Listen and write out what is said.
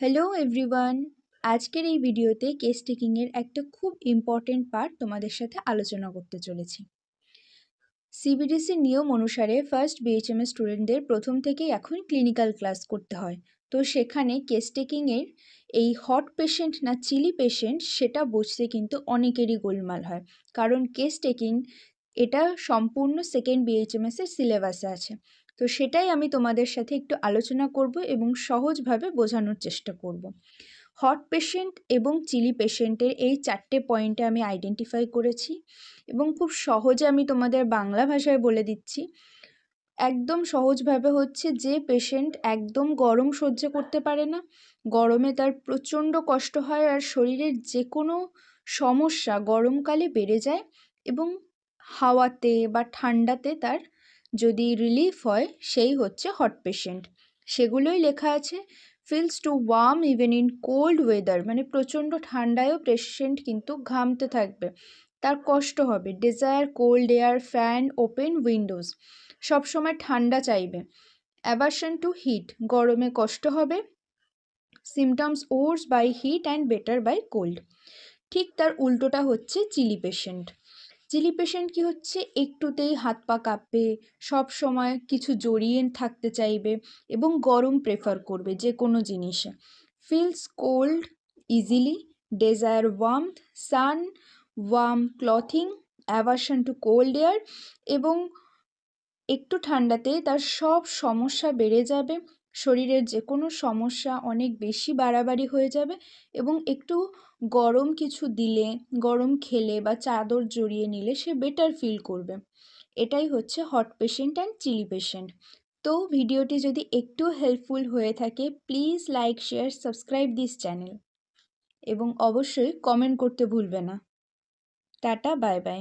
Hello everyone. আজকের এই ভিডিওতে কেস টেকিংয়ের একটা খুব ইম্পর্টেন্ট পার্ট তোমাদের সাথে আলোচনা করতে চলেছি। সিবিডিসির নিয়ম অনুসারে ফার্স্ট বিএইচএমএস স্টুডেন্টদের প্রথম থেকেই এখন ক্লিনিক্যাল ক্লাস করতে হয়। তো সেখানে কেস টেকিংয়ের এই হট পেশেন্ট না চিলি পেশেন্ট সেটা বুঝতে কিন্তু অনেকেরই গোলমাল হয়, কারণ কেস টেকিং এটা সম্পূর্ণ সেকেন্ড বিএইচএমএসের সিলেবাসে আছে। তো সেটাই আমি তোমাদের সাথে একটু আলোচনা করব এবং সহজভাবে বোঝানোর চেষ্টা করব। হট পেশেন্ট এবং চিলি পেশেন্টের এই 4টে পয়েন্টে আমি আইডেন্টিফাই করেছি এবং খুব সহজে আমি তোমাদের বাংলা ভাষায় বলে দিচ্ছি। একদম সহজভাবে হচ্ছে, যে পেশেন্ট একদম গরম সহ্য করতে পারে না, গরমে তার প্রচণ্ড কষ্ট হয় আর শরীরের যে কোনো সমস্যা গরমকালে বেড়ে যায় এবং হাওয়াতে বা ঠান্ডাতে তার যদি রিলিফ হয়, সেই হচ্ছে হট পেশেন্ট। সেগুলোই লেখা আছে, feels too warm even in cold weather, মানে প্রচণ্ড ঠান্ডায়ও পেশেন্ট কিন্তু ঘামতে থাকবে, তার কষ্ট হবে। Desire cold air, fan, open windows, সবসময় ঠান্ডা চাইবে। অ্যাভারশন টু হিট, গরমে কষ্ট হবে। Symptoms worse by heat and better by cold. ঠিক তার উল্টোটা হচ্ছে চিলি পেশেন্ট। চিলি পেশেন্ট কি হচ্ছে, একটুতেই হাত পা কাঁপবে, সব সময় কিছু জড়িয়ে থাকতে চাইবে এবং গরম প্রেফার করবে যে কোনো জিনিসে। Feels cold easily, desire warmth, sun, warm clothing, aversion to cold air, এবং একটু ঠান্ডাতেই তার সব সমস্যা বেড়ে যাবে, শরীরের যে কোনো সমস্যা অনেক বেশি বাড়াবাড়ি হয়ে যাবে এবং একটু গরম কিছু দিলে, গরম খেলে বা চাদর জড়িয়ে নিলে সে বেটার ফিল করবে। এটাই হচ্ছে hot patient and chilli patient. তো ভিডিওটি যদি একটু হেল্পফুল হয়ে থাকে, please like, share, subscribe this channel এবং অবশ্যই কমেন্ট করতে ভুলবে না। Tata, bye bye.